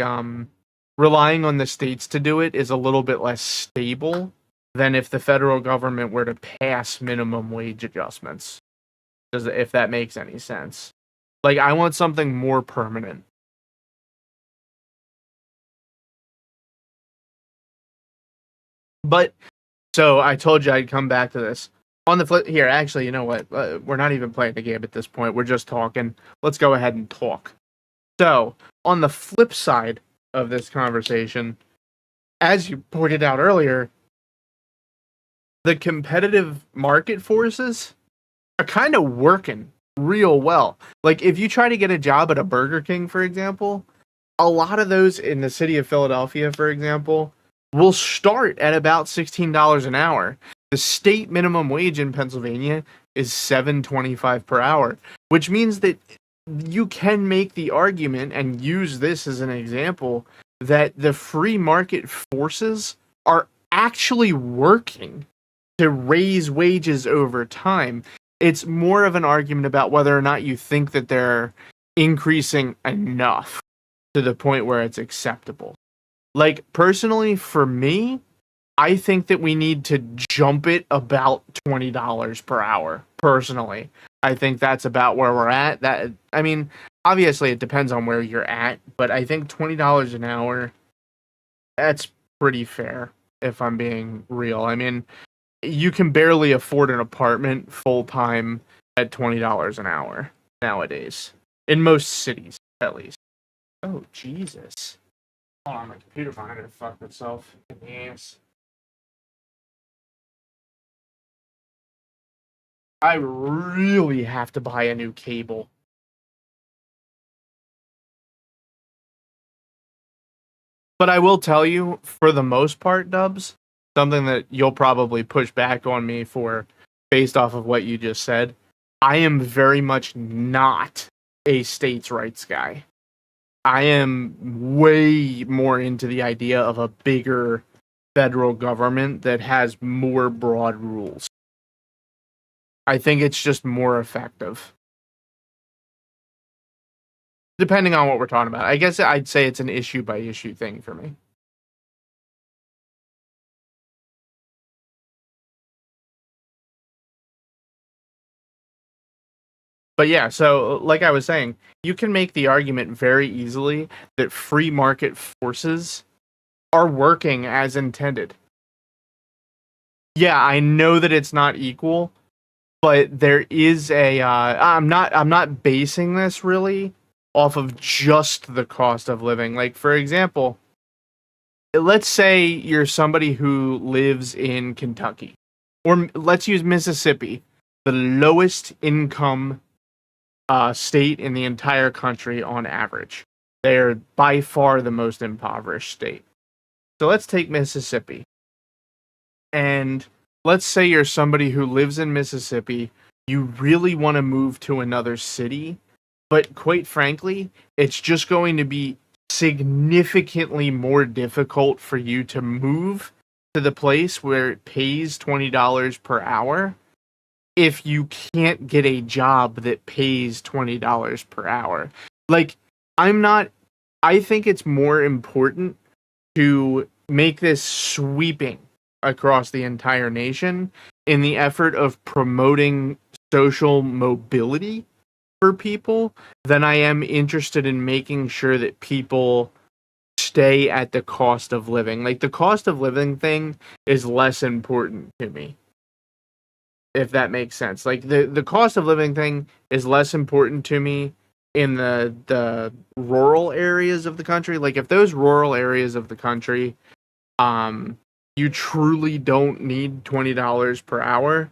relying on the states to do it is a little bit less stable than if the federal government were to pass minimum wage adjustments. If that makes any sense. Like, I want something more permanent. But, so I told you I'd come back to this. On the flip, here, actually, you know what? We're not even playing the game at this point. We're just talking. Let's go ahead and talk. So, on the flip side of this conversation, as you pointed out earlier, the competitive market forces are kind of working real well. Like, if you try to get a job at a Burger King, for example, a lot of those in the city of Philadelphia, for example, will start at about $16 an hour. The state minimum wage in Pennsylvania is $7.25 per hour, which means that you can make the argument and use this as an example that the free market forces are actually working to raise wages over time. It's more of an argument about whether or not you think that they're increasing enough to the point where it's acceptable. Like, personally, for me, I think that we need to jump it about $20 per hour, personally. I think that's about where we're at. That, I mean, obviously it depends on where you're at, but I think $20 an hour, that's pretty fair, if I'm being real. I mean, you can barely afford an apartment full-time at $20 an hour nowadays. In most cities, at least. Oh, Jesus. Hold on, my computer behind it fucked itself in the ass. I really have to buy a new cable. But I will tell you, for the most part, Dubs, something that you'll probably push back on me for based off of what you just said, I am very much not a states' rights guy. I am way more into the idea of a bigger federal government that has more broad rules. I think it's just more effective. depending on what we're talking about. I guess I'd say it's an issue by issue thing for me. But yeah, so like I was saying, you can make the argument very easily that free market forces are working as intended. Yeah, I know that it's not equal, but there is a I'm not basing this really off of just the cost of living. Like, for example, let's say you're somebody who lives in Kentucky, or let's use Mississippi, the lowest income state in the entire country on average. They're by far the most impoverished state. So let's take Mississippi. And let's say you're somebody who lives in Mississippi. You really want to move to another city, but quite frankly, it's just going to be significantly more difficult for you to move to the place where it pays $20 per hour if you can't get a job that pays $20 per hour. Like, I think it's more important to make this sweeping across the entire nation in the effort of promoting social mobility for people than I am interested in making sure that people stay at the cost of living. Like, the cost of living thing is less important to me, if that makes sense. Like, the cost of living thing is less important to me in the rural areas of the country. Like, if those rural areas of the country, you truly don't need $20 per hour,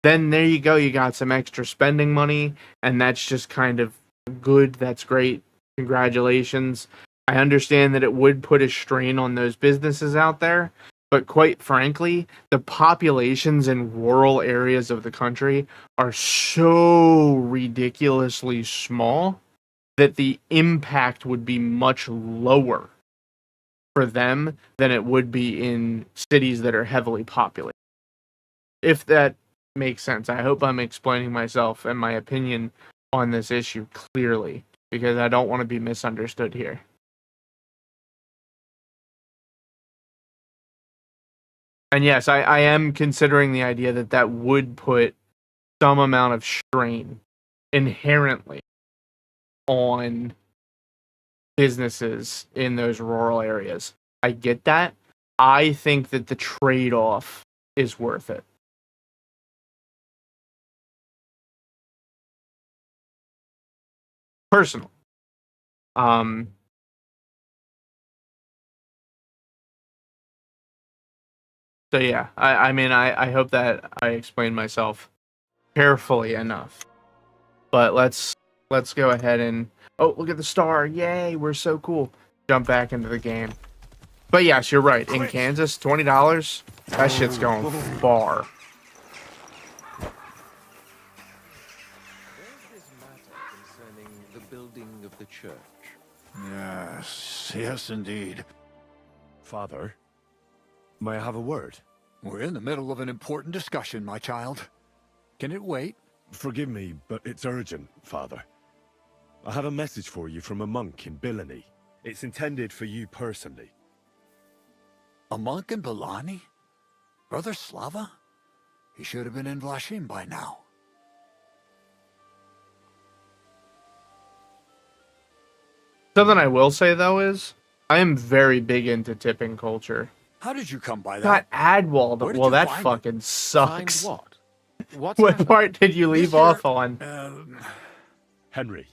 then there you go. You got some extra spending money, and that's just kind of good. That's great. Congratulations. I understand that it would put a strain on those businesses out there, but quite frankly, the populations in rural areas of the country are so ridiculously small that the impact would be much lower for them than it would be in cities that are heavily populated. If that makes sense. I hope I'm explaining myself and my opinion on this issue clearly, because I don't want to be misunderstood here. And yes, I am considering the idea that that would put some amount of strain inherently on businesses in those rural areas. I get that. I think that the trade-off is worth it. Personal. So yeah, I mean, I hope that I explained myself carefully enough. But let's go ahead and, oh, look at the star. Yay, we're so cool. Jump back into the game. But yes, you're right. In Kansas, $20, that shit's going far. The building of the church. Yes, indeed. Father, may I have a word? We're in the middle of an important discussion, my child. Can it wait? Forgive me, but it's urgent, Father. I have a message for you from a monk in Bilani. It's intended for you personally. A monk in Bilani? Brother Slava? He should have been in Vlashim by now. Something I will say, though, is I am very big into tipping culture. How did you come by that? Got Adwall. Where did Well, you that find it? fucking sucks. Find what? What's What happened? part did you leave This here, off on? Henry.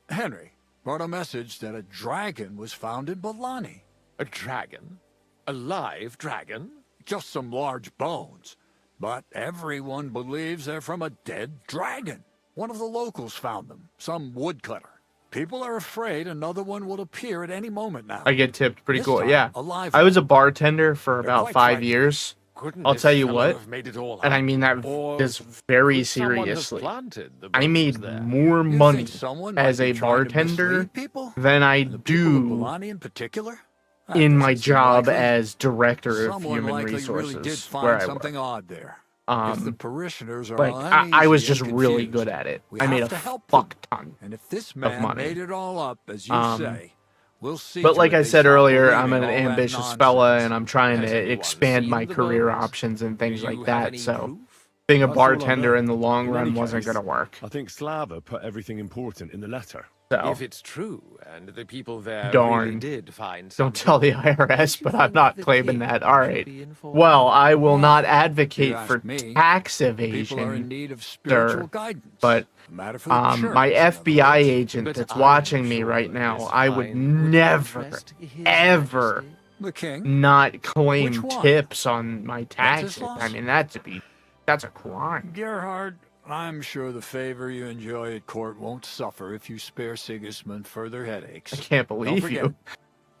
Henry brought a message that a dragon was found in Bilani. A dragon? A live dragon? Just some large bones. But everyone believes they're from a dead dragon. One of the locals found them, some woodcutter. People are afraid another one will appear at any moment now. I get tipped pretty This cool. time, Yeah. a live I was a one. bartender for about quite 5 frightening. years. Couldn't I'll this tell you fellow what, have made it all and up? I mean that Or this very could someone have seriously. planted the I bones made there? more You money think someone might as be a trying to bartender mislead people? than I The people of do Bilani in particular? That in my doesn't seem job likely. as director of Someone human likely resources, really did where find I something work. odd there. If the Um, parishioners are like uneasy I was and just really confused, good at it. we I made have a to help fuck them. ton. And if this man money. made it all up, as you Um, say, we'll see But to like it I they said stop earlier, I'm believing an all that ambitious fella, nonsense. and I'm trying Has to anyone expand seen my the career bones? options and things Do like you have that. any So proof? being a That's all I bartender know. in the long In run any wasn't case, going to work. I think Slava put everything important in the letter. So If it's true, and the people there really Darn. did find don't something, tell the don't IRS, you but I'm think not the claiming king that. All should right. be informed? Well, I will not Why? If you advocate ask for me, tax People are in evasion, need of spiritual guidance. but A matter for the church, my in other FBI words. agent But that's I'm watching me sure right now, this I would find would never, interest His ever Majesty. The king? not claim Which one? tips on my taxes. Wenceslas? I mean, that's a crime. Gerhard, I'm sure the favor you enjoy at court won't suffer if you spare Sigismund further headaches. I can't Don't believe forget, you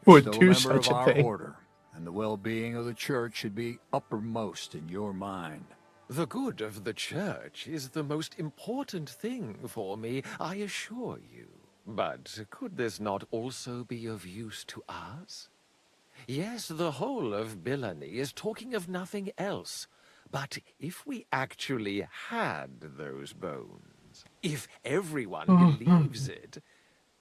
you're would still a do member such of a our thing. order, and the well-being of the church should be uppermost in your mind. The good of the church is the most important thing for me, I assure you. But could this not also be of use to us? Yes, the whole of Billany is talking of nothing else. But if we actually had those bones, if everyone believes it,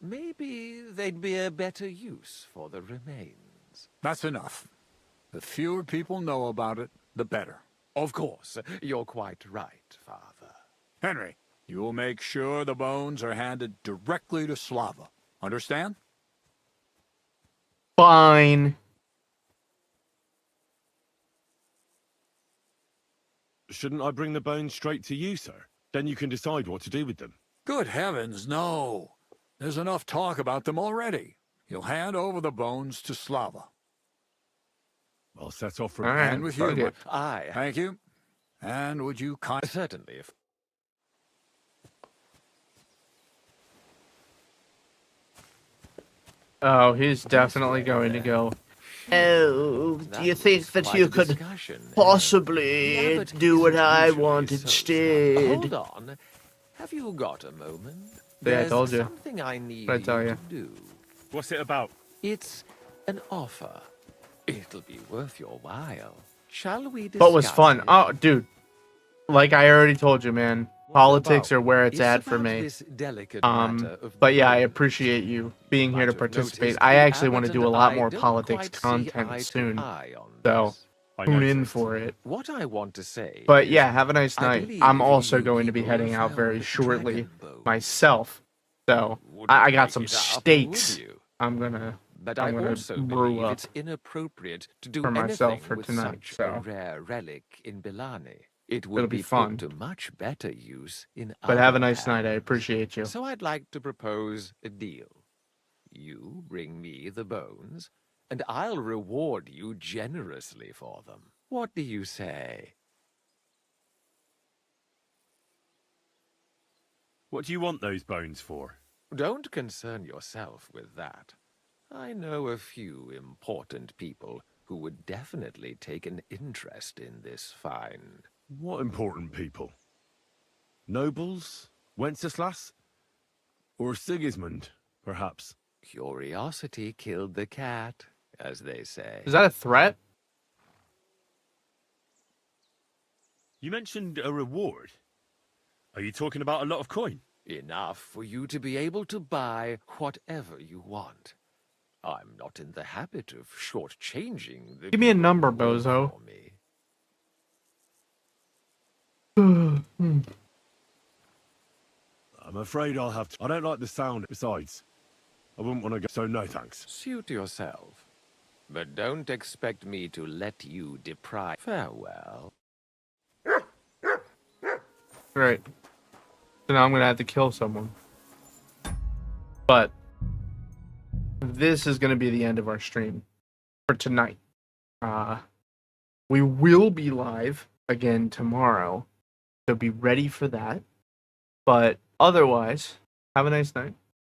maybe they'd be a better use for the remains. That's enough. The fewer people know about it, the better. Of course, you're quite right, Father. Henry, you will make sure the bones are handed directly to Slava. Understand? Fine. Shouldn't I bring the bones straight to you, sir? Then you can decide what to do with them. Good heavens, no. There's enough talk about them already. You'll hand over the bones to Slava. I'll set off for All right, And with you, fuck it. Aye, Thank you. And would you certainly. If Oh, he's definitely going to go. Oh, do you think was that quite you a could discussion, eh? possibly Yeah, but do what isn't I usually want so, Slava. instead? Hold on. Have you got a moment? Yeah, I There's told you. something I need What'd I tell you you? to do. What's it about? It's an offer. It'll be worth your while. Shall we discuss But was fun. it? Oh, dude. Like I already told you, man. Politics are where it's at for about me. this delicate matter of But yeah, I bones. appreciate you being here to Might have participate. noticed I the actually want to Abbot do a and lot I more don't politics quite see content eye to soon. eye on So this. I tune in noticed. for it. What I want to say But is yeah, have a nice I night. believe I'm also you going to be people heading out found very shortly dragon bones. myself. So Wouldn't I got make some it up, steaks. would you? I'm gonna But I'm I gonna also brew believe up it's inappropriate to do for myself anything for with tonight, such so a rare relic in Bilani. It would it'll be be fun. put to much better use in But have a other nice night. I hands. appreciate you. So I'd like to propose a deal. You bring me the bones, and I'll reward you generously for them. What do you say? What do you want those bones for? Don't concern yourself with that. I know a few important people who would definitely take an interest in this find. What important people? Nobles? Wenceslas? Or Sigismund, perhaps? Curiosity killed the cat, as they say. Is that a threat? You mentioned a reward. Are you talking about a lot of coin? Enough for you to be able to buy whatever you want. I'm not in the habit of shortchanging the Give me a people number, who work bozo. for me. I'm afraid I'll have to. I don't like the sound. Besides, I wouldn't want to go. So no thanks. Suit yourself. But don't expect me to let you deprive. Farewell. Right. So now I'm gonna have to kill someone. But this is gonna be the end of our stream for tonight. We will be live again tomorrow, so be ready for that. But otherwise, have a nice night.